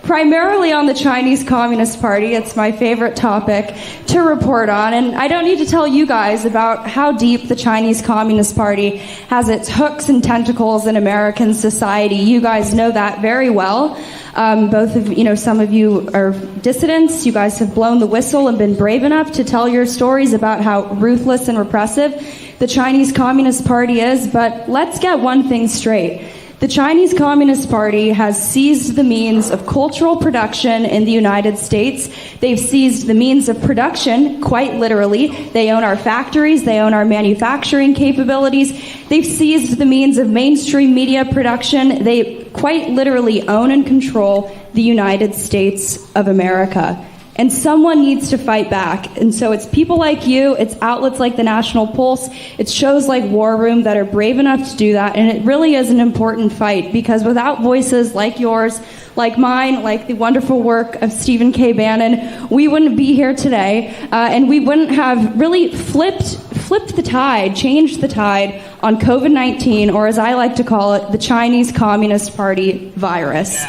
primarily on the Chinese Communist Party. It's my favorite topic to report on, and I don't need to tell you guys about how deep the Chinese Communist Party has its hooks and tentacles in American society. You guys know that very well. Both of some of you are dissidents. You guys have blown the whistle and been brave enough to tell your stories about how ruthless and repressive the Chinese Communist Party is. But let's get one thing straight. The Chinese Communist Party has seized the means of cultural production in the United States. They've seized the means of production, quite literally. They own our factories. They own our manufacturing capabilities. They've seized the means of mainstream media production. They quite literally own and control the United States of America. And someone needs to fight back. And so it's people like you, it's outlets like the National Pulse, it's shows like War Room that are brave enough to do that. And it really is an important fight, because without voices like yours, like mine, like the wonderful work of Stephen K. Bannon, we wouldn't be here today. And we wouldn't have really flipped the tide, changed the tide on COVID-19, or as I like to call it, the Chinese Communist Party virus.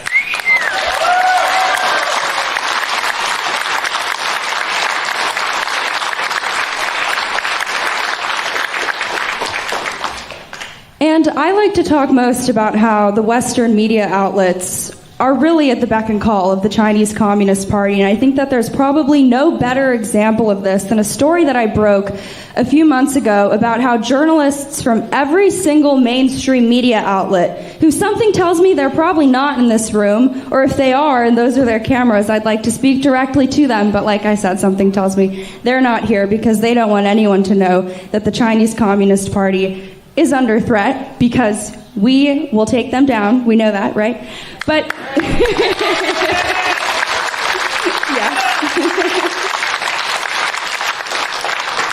And I like to talk most about how the Western media outlets are really at the beck and call of the Chinese Communist Party. And I think that there's probably no better example of this than a story that I broke a few months ago about how journalists from every single mainstream media outlet, who something tells me they're probably not in this room, or if they are and those are their cameras, I'd like to speak directly to them. But like I said, something tells me they're not here because they don't want anyone to know that the Chinese Communist Party is under threat, because we will take them down. We know that, right? But yeah.